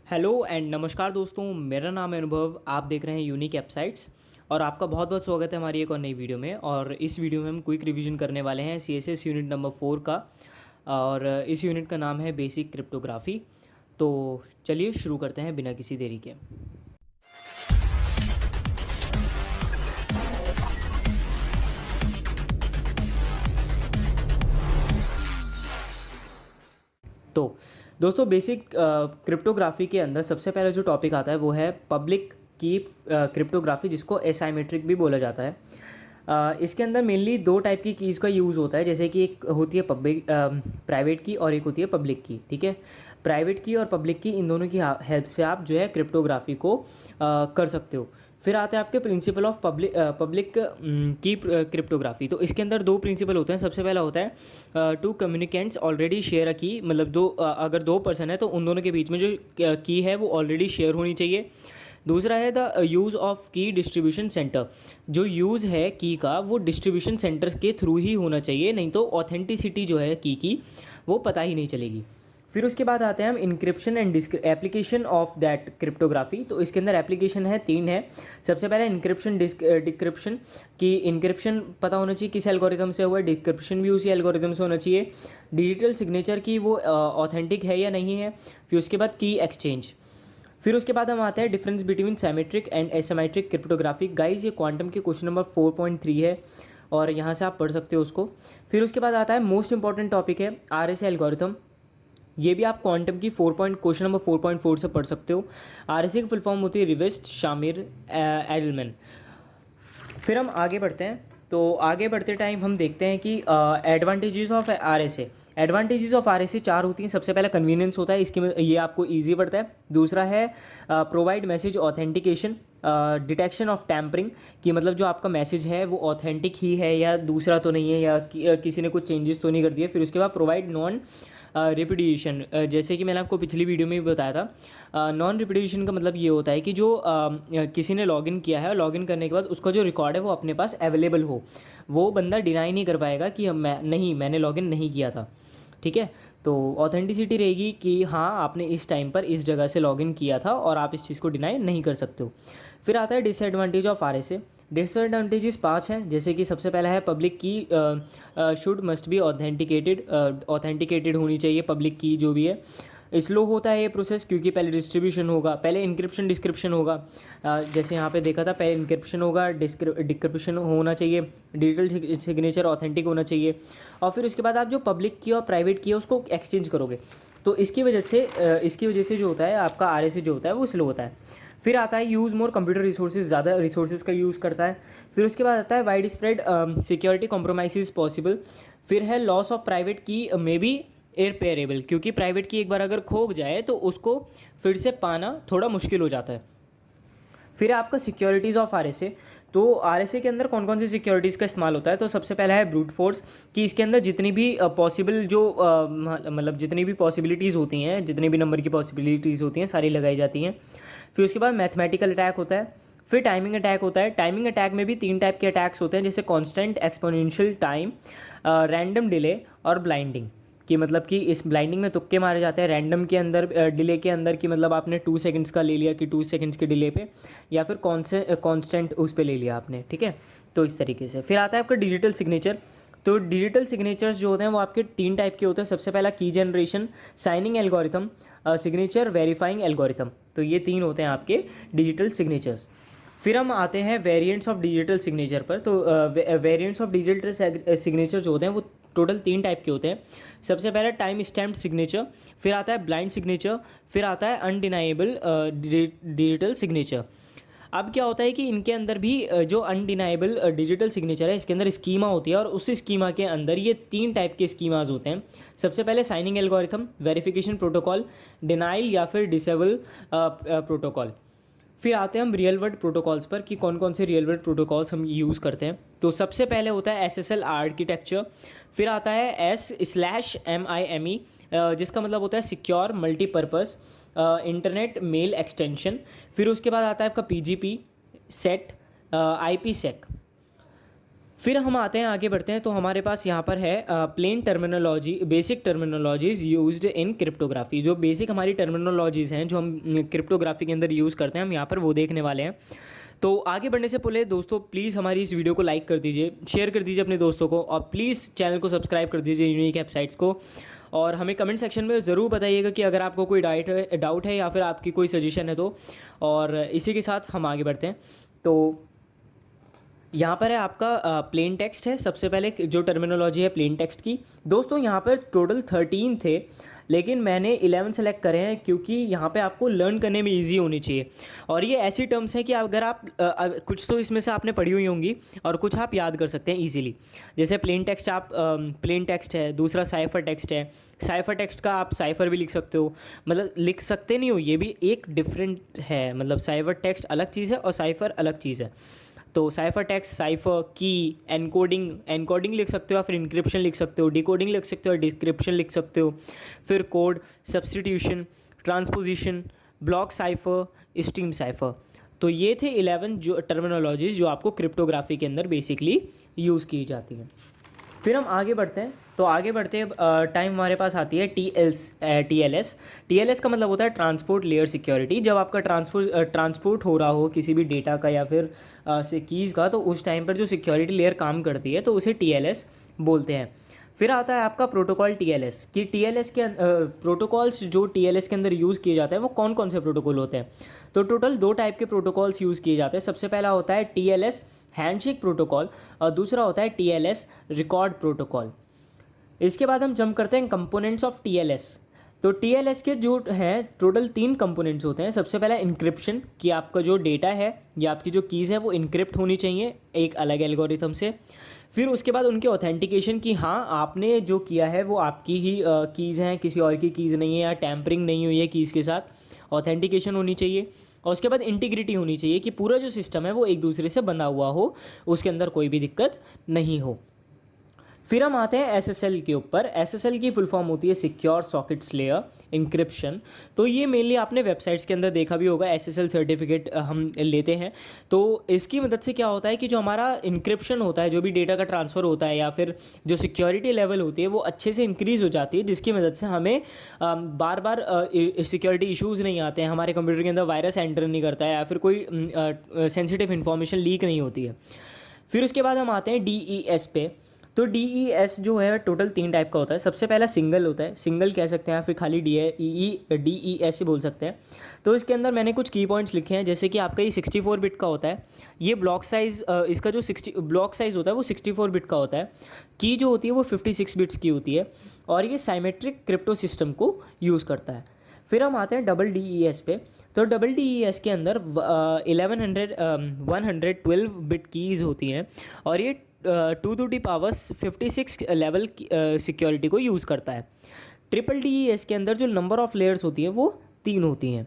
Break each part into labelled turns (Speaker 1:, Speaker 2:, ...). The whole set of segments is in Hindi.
Speaker 1: हेलो एंड नमस्कार दोस्तों, मेरा नाम है अनुभव। आप देख रहे हैं यूनिक वेबसाइट्स और आपका बहुत बहुत स्वागत है हमारी एक और नई वीडियो में। और इस वीडियो में हम क्विक रिवीजन करने वाले हैं सीएसएस यूनिट नंबर 4 का। और इस यूनिट का नाम है बेसिक क्रिप्टोग्राफी। तो चलिए शुरू करते हैं बिना किसी देरी के। तो दोस्तों, बेसिक क्रिप्टोग्राफी के अंदर सबसे पहले जो टॉपिक आता है वो है पब्लिक की क्रिप्टोग्राफी, जिसको एसाइमेट्रिक भी बोला जाता है। इसके अंदर मेनली दो टाइप की कीज़ का यूज़ होता है, जैसे कि एक होती है पब्लिक प्राइवेट की और एक होती है पब्लिक की। ठीक है, प्राइवेट की और पब्लिक की, इन दोनों की हेल्प से आप जो है क्रिप्टोग्राफी को कर सकते हो। फिर आते हैं आपके प्रिंसिपल ऑफ पब्लिक की क्रिप्टोग्राफी। तो इसके अंदर दो प्रिंसिपल होते हैं। सबसे पहला होता है टू कम्युनिकेंट्स ऑलरेडी शेयर अ की, मतलब अगर दो पर्सन है तो उन दोनों के बीच में जो की है वो ऑलरेडी शेयर होनी चाहिए। दूसरा है द यूज़ ऑफ की डिस्ट्रीब्यूशन सेंटर। जो यूज़ है की का वो डिस्ट्रीब्यूशन सेंटर के थ्रू ही होना चाहिए, नहीं तो ऑथेंटिसिटी जो है की वो पता ही नहीं चलेगी। फिर उसके बाद आते हैं हम encryption and application of that cryptography. तो इसके अंदर एप्लीकेशन है, तीन है। सबसे पहले इंक्रिप्शन डिक्रिप्शन, की इंक्रिप्शन पता होना चाहिए किस एल्गोरिथम से हुआ है, डिक्रिप्शन भी उसी एल्गोरिथम से होना चाहिए। डिजिटल सिग्नेचर की वो ऑथेंटिक है या नहीं है। फिर उसके बाद की एक्सचेंज। फिर उसके बाद हम आते हैं difference between symmetric and asymmetric cryptography. Guys, ये क्वांटम के क्वेश्चन नंबर 4.3 है और यहाँ से आप पढ़ सकते हो उसको। फिर उसके बाद आता है मोस्ट इंपॉर्टेंट टॉपिक है आरएसए एल्गोरिथम। ये भी आप क्वांटम की क्वेश्चन नंबर 4.4 से पढ़ सकते हो। आरएसए की फुल फॉर्म होती है रिवेस्ट शामिर एडलमैन। फिर हम आगे बढ़ते हैं। तो आगे बढ़ते टाइम हम देखते हैं कि advantages of RSA. Advantages of RSA चार होती हैं। सबसे पहला कन्वीनियंस होता है, इसकी ये आपको इजी पड़ता है। दूसरा है provide message authentication, detection of tampering, कि मतलब जो आपका मैसेज है वो ऑथेंटिक ही है या दूसरा तो नहीं है, या किसी ने कुछ चेंजेस तो नहीं कर दिए। फिर उसके बाद प्रोवाइड नॉन रिपीडिशन, जैसे कि मैंने आपको पिछली वीडियो में भी बताया था। नॉन रिपीडिशन का मतलब ये होता है कि जो किसी ने लॉगिन किया है और लॉगिन करने के बाद उसका जो रिकॉर्ड है वो अपने पास अवेलेबल हो, वो बंदा डिनाई नहीं कर पाएगा कि मैंने लॉगिन नहीं किया था। ठीक है, तो ऑथेंटिसिटी रहेगी कि हाँ, आपने इस टाइम पर इस जगह से लॉगिन किया था और आप इस चीज़ को डिनाई नहीं कर सकते हो। फिर आता है डिसएडवांटेज ऑफ आरएसए। डिसएडवांटेजेस 5 हैं, जैसे कि सबसे पहला है पब्लिक की शुड मस्ट बी ऑथेंटिकेटेड होनी चाहिए पब्लिक की जो भी है। स्लो होता है ये प्रोसेस, क्योंकि पहले डिस्ट्रीब्यूशन होगा, पहले इंक्रिप्शन डिस्क्रिप्शन होगा। जैसे यहाँ पे देखा था, पहले इंक्रिप्शन होगा, डिक्रिप्शन होना चाहिए, डिजिटल सिग्नेचर ऑथेंटिक होना चाहिए, और फिर उसके बाद आप जो पब्लिक की और प्राइवेट की है उसको एक्सचेंज करोगे। तो इसकी वजह से जो होता है आपका आरएसए जो होता है वो स्लो होता है। फिर आता है यूज़ मोर कंप्यूटर रिसोर्सेज, ज़्यादा रिसोर्सेज का यूज़ करता है। फिर उसके बाद आता है wide spread security compromise possible. फिर है लॉस ऑफ प्राइवेट की मे बी इरपेयरेबल, क्योंकि प्राइवेट की एक बार अगर खो जाए तो उसको फिर से पाना थोड़ा मुश्किल हो जाता है। फिर आपका सिक्योरिटीज़ ऑफ आरएसए। तो आरएसए के अंदर कौन कौन सी सिक्योरिटीज़ का इस्तेमाल होता है, तो सबसे पहला है ब्रूट फोर्स, कि इसके अंदर जितनी भी पॉसिबल जो मतलब जितनी भी पॉसिबिलिटीज़ होती हैं, जितनी भी नंबर की पॉसिबिलिटीज़ होती हैं सारी लगाई जाती हैं। फिर उसके बाद मैथमेटिकल अटैक होता है। फिर टाइमिंग अटैक होता है। टाइमिंग अटैक में भी तीन टाइप के अटैक्स होते हैं, जैसे constant exponential time, random delay और ब्लाइंडिंग, कि मतलब कि इस ब्लाइंडिंग में तुक्के मारे जाते हैं, रैंडम के अंदर डिले के अंदर, कि मतलब आपने 2 सेकंड्स का ले लिया कि 2 सेकंड्स के डिले पे, या फिर कांस्टेंट उस पे ले लिया आपने। ठीक है, तो इस तरीके से। फिर आता है आपका डिजिटल सिग्नेचर। तो डिजिटल सिग्नेचर्स जो होते हैं वो आपके तीन टाइप के होते हैं। सबसे पहला की generation, signing algorithm, signature verifying algorithm. तो ये तीन होते हैं आपके डिजिटल सिग्नेचर्स। फिर हम आते हैं वेरिएंट्स ऑफ डिजिटल सिग्नेचर पर। तो वेरिएंट्स ऑफ डिजिटल सिग्नेचर जो होते हैं वो टोटल तीन टाइप के होते हैं। सबसे पहले टाइम स्टैम्प्ड सिग्नेचर, फिर आता है ब्लाइंड सिग्नेचर, फिर आता है अनडिनाइबल डिजिटल सिग्नेचर। अब क्या होता है कि इनके अंदर भी जो अनडिनाइबल डिजिटल सिग्नेचर है, इसके अंदर स्कीमा होती है, और उस स्कीमा के अंदर ये तीन टाइप के स्कीमाज होते हैं। सबसे पहले signing algorithm, verification protocol, denial या फिर डिसेबल प्रोटोकॉल। फिर आते हैं हम रियल वर्ल्ड प्रोटोकॉल्स पर, कि कौन कौन से रियल वर्ल्ड प्रोटोकॉल्स हम यूज़ करते हैं। तो सबसे पहले होता है SSL आर्किटेक्चर। फिर आता है S/MIME, जिसका मतलब होता है secure multipurpose internet mail extension. फिर उसके बाद आता है आपका PGP सेट, IPsec। फिर हम आते हैं, आगे बढ़ते हैं, तो हमारे पास यहाँ पर है plain terminology, basic terminologies used in cryptography. जो बेसिक हमारी टर्मिनोलॉजीज हैं जो हम क्रिप्टोग्राफी के अंदर यूज़ करते हैं, हम यहाँ पर वो देखने वाले हैं। तो आगे बढ़ने से पहले दोस्तों प्लीज़ हमारी इस वीडियो को लाइक कर दीजिए, शेयर कर दीजिए अपने दोस्तों को, और प्लीज़ चैनल को सब्सक्राइब कर दीजिए यूनिक वेबसाइट्स को। और हमें कमेंट सेक्शन में ज़रूर बताइएगा कि अगर आपको कोई डाउट है या फिर आपकी कोई सजेशन है तो। और इसी के साथ हम आगे बढ़ते हैं। तो यहाँ पर है आपका प्लेन टेक्स्ट है। सबसे पहले जो टर्मिनोलॉजी है प्लेन टेक्स्ट की, दोस्तों यहाँ पर टोटल 13 थे, लेकिन मैंने 11 सेलेक्ट करे हैं क्योंकि यहाँ पे आपको लर्न करने में इजी होनी चाहिए। और ये ऐसी टर्म्स हैं कि अगर आप कुछ तो इसमें से आपने पढ़ी हुई होंगी और कुछ आप याद कर सकते हैं इजीली। जैसे प्लेन टेक्स्ट, आप प्लेन टेक्स्ट है, दूसरा साइफर टेक्स्ट है। साइफर टेक्स्ट का आप साइफर भी लिख सकते हो, मतलब लिख सकते नहीं हो, ये भी एक डिफरेंट है, मतलब साइफर टेक्स्ट अलग चीज़ है और साइफर अलग चीज़ है। तो साइफर टेक्स्ट, साइफर, की, एनकोडिंग लिख सकते हो, या फिर इंक्रिप्शन लिख सकते हो, डिकोडिंग लिख सकते हो, डिस्क्रिप्शन लिख सकते हो, फिर code, substitution, transposition, block cipher, stream cipher. तो ये थे 11 जो टर्मिनोलॉजीज जो आपको क्रिप्टोग्राफी के अंदर बेसिकली यूज़ की जाती हैं। फिर हम आगे बढ़ते हैं। तो आगे बढ़ते टाइम हमारे पास आती है TLS का मतलब होता है ट्रांसपोर्ट लेयर सिक्योरिटी। जब आपका ट्रांसपोर्ट हो रहा हो किसी भी डेटा का या फिर से कीज़ का, तो उस टाइम पर जो सिक्योरिटी लेयर काम करती है तो उसे TLS बोलते हैं। फिर आता है आपका प्रोटोकॉल TLS, कि TLS के प्रोटोकॉल्स जो TLS के अंदर यूज़ किए जाते हैं वो कौन कौन से प्रोटोकॉल होते हैं। तो टोटल 2 टाइप के प्रोटोकॉल्स यूज़ किए जाते हैं। सबसे पहला होता है TLS हैंडशेक प्रोटोकॉल और दूसरा होता है TLS रिकॉर्ड प्रोटोकॉल। इसके बाद हम जंप करते हैं कंपोनेंट्स ऑफ TLS। तो TLS के जो हैं टोटल 3 कंपोनेंट्स होते हैं। सबसे पहला इंक्रिप्शन, कि आपका जो डेटा है या आपकी जो कीज़ है वो इंक्रिप्ट होनी चाहिए एक अलग एल्गोरिथम से। फिर उसके बाद उनके ऑथेंटिकेशन, कि हाँ आपने जो किया है वो आपकी ही कीज़ हैं, किसी और की कीज़ नहीं है, या टैम्परिंग नहीं हुई है कीज़ के साथ, ऑथेंटिकेशन होनी चाहिए। और उसके बाद इंटीग्रिटी होनी चाहिए, कि पूरा जो सिस्टम है वो एक दूसरे से बंधा हुआ हो, उसके अंदर कोई भी दिक्कत नहीं हो। फिर हम आते हैं SSL के ऊपर। SSL की फुल फॉर्म होती है सिक्योर सॉकेट्स लेयर इंक्रिप्शन। तो ये मेनली आपने वेबसाइट्स के अंदर देखा भी होगा, SSL सर्टिफिकेट हम लेते हैं। तो इसकी मदद से क्या होता है कि जो हमारा इंक्रिप्शन होता है, जो भी डेटा का ट्रांसफ़र होता है या फिर जो सिक्योरिटी लेवल होती है वो अच्छे से इंक्रीज़ हो जाती है, जिसकी मदद से हमें बार बार सिक्योरिटी इश्यूज़ नहीं आते हैं, हमारे कंप्यूटर के अंदर वायरस एंटर नहीं करता है या फिर कोई सेंसिटिव इन्फॉर्मेशन लीक नहीं होती है। फिर उसके बाद हम आते हैं DES पे। तो DES जो है टोटल 3 टाइप का होता है। सबसे पहला सिंगल होता है, सिंगल कह सकते हैं, फिर खाली DES ही बोल सकते हैं। तो इसके अंदर मैंने कुछ की पॉइंट्स लिखे हैं, जैसे कि आपका ये 64 बिट का होता है। ये ब्लॉक साइज़, इसका जो ब्लॉक साइज़ होता है वो 64 बिट का होता है। की जो होती है वो 56 बिट्स की होती है, और ये साइमेट्रिक क्रिप्टो सिस्टम को यूज़ करता है। फिर हम आते हैं डबल DES पे। तो डबल DES के अंदर 112 बिट कीज़ होती हैं, और ये 2 to the power 56 level security को यूज़ करता है। ट्रिपल DES के अंदर जो नंबर ऑफ़ लेयर्स होती हैं वो 3 होती हैं।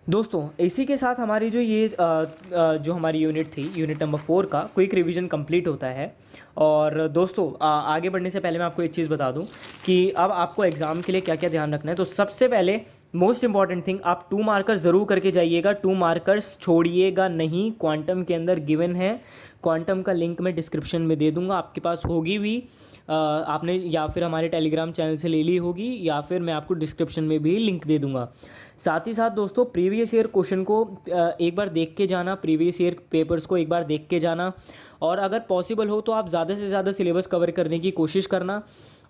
Speaker 1: दोस्तों इसी के साथ हमारी जो ये जो हमारी यूनिट थी, यूनिट नंबर 4 का क्विक रिवीजन कंप्लीट होता है। और दोस्तों आगे बढ़ने से पहले मैं आपको एक चीज़ बता दूं कि अब आपको एग्ज़ाम के लिए क्या क्या ध्यान रखना है। तो सबसे पहले मोस्ट इंपॉर्टेंट थिंग, आप 2 मार्कर्स ज़रूर करके जाइएगा, 2 मार्कर्स छोड़िएगा नहीं। क्वांटम के अंदर गिवन है, क्वांटम का लिंक मैं डिस्क्रिप्शन में दे दूँगा, आपके पास होगी भी, आपने या फिर हमारे टेलीग्राम चैनल से ले ली होगी, या फिर मैं आपको डिस्क्रिप्शन में भी लिंक दे दूँगा। साथ ही साथ दोस्तों प्रीवियस ईयर क्वेश्चन को एक बार देख के जाना, प्रीवियस ईयर पेपर्स को एक बार देख के जाना, और अगर पॉसिबल हो तो आप ज़्यादा से ज़्यादा सिलेबस कवर करने की कोशिश करना।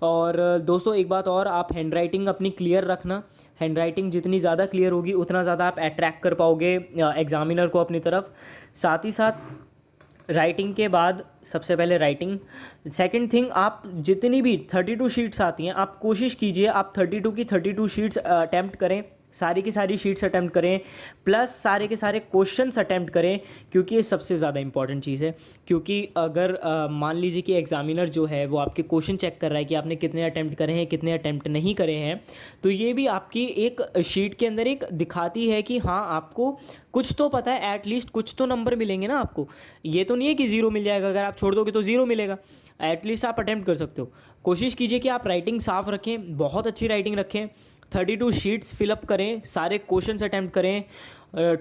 Speaker 1: और दोस्तों एक बात और, आप हैंड राइटिंग अपनी क्लियर रखना। हैंड राइटिंग जितनी ज़्यादा क्लियर होगी उतना ज़्यादा आप अट्रैक्ट कर पाओगे एग्जामिनर को अपनी तरफ। साथ ही साथ राइटिंग के बाद सबसे पहले राइटिंग, सेकंड थिंग, आप जितनी भी 32 शीट्स आती हैं आप कोशिश कीजिए आप 32 की 32 शीट्स अटैम्प्ट करें, सारी की सारी शीट्स अटैम्प्ट करें, प्लस सारे के सारे क्वेश्चंस अटैम्प्ट करें, क्योंकि ये सबसे ज़्यादा इंपॉर्टेंट चीज़ है। क्योंकि अगर मान लीजिए कि एग्जामिनर जो है वो आपके क्वेश्चन चेक कर रहा है कि आपने कितने अटैम्प्ट करे हैं, कितने अटैम्प्ट नहीं करे हैं, तो ये भी आपकी एक शीट के अंदर एक दिखाती है कि हाँ आपको कुछ तो पता है, एटलीस्ट कुछ तो नंबर मिलेंगे ना आपको। ये तो नहीं है कि ज़ीरो मिल जाएगा, अगर आप छोड़ दोगे तो ज़ीरो मिलेगा, एटलीस्ट आप अटैम्प्ट कर सकते हो। कोशिश कीजिए कि आप राइटिंग साफ़ रखें, बहुत अच्छी राइटिंग रखें, 32 शीट्स फिलअप करें, सारे क्वेश्चंस अटैम्प्ट करें,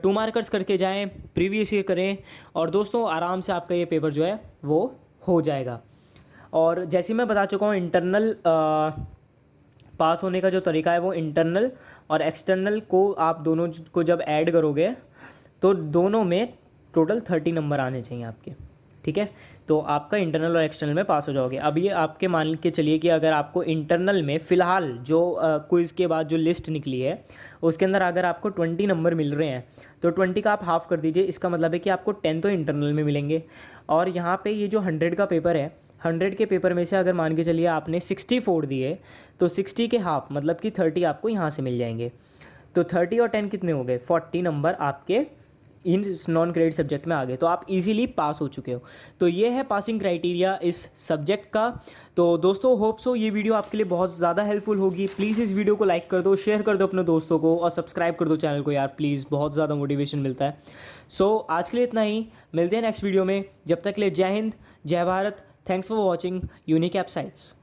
Speaker 1: 2 मार्कर्स करके जाएं, प्रीवियस ईयर करें और दोस्तों आराम से आपका ये पेपर जो है वो हो जाएगा। और जैसे मैं बता चुका हूँ, इंटरनल पास होने का जो तरीका है वो इंटरनल और एक्सटर्नल को आप दोनों को जब ऐड करोगे तो दोनों में टोटल 30 नंबर आने चाहिए आपके, ठीक है। तो आपका इंटरनल और एक्सटर्नल में पास हो जाओगे। अब ये आपके मान के चलिए कि अगर आपको इंटरनल में फ़िलहाल जो क्विज़ के बाद जो लिस्ट निकली है उसके अंदर अगर आपको 20 नंबर मिल रहे हैं तो 20 का आप हाफ़ कर दीजिए, इसका मतलब है कि आपको 10 तो इंटरनल में मिलेंगे। और यहाँ पे ये जो 100 का पेपर है, 100 के पेपर में से अगर मान के चलिए आपने 64 दिए तो 60 के हाफ़ मतलब कि 30 आपको यहाँ से मिल जाएंगे। तो 30 और 10 कितने हो गए, 40 नंबर आपके इन नॉन क्रेडिट सब्जेक्ट में आ गए, तो आप इजीली पास हो चुके हो। तो ये है पासिंग क्राइटेरिया इस सब्जेक्ट का। तो दोस्तों होप सो ये वीडियो आपके लिए बहुत ज़्यादा हेल्पफुल होगी। प्लीज़ इस वीडियो को लाइक कर दो, शेयर कर दो अपने दोस्तों को और सब्सक्राइब कर दो चैनल को यार, प्लीज़, बहुत ज़्यादा मोटिवेशन मिलता है। सो आज के लिए इतना ही, मिलते हैं नेक्स्ट वीडियो में। जब तक के लिए जय हिंद, जय Bharat. Thanks for watching unique app sites.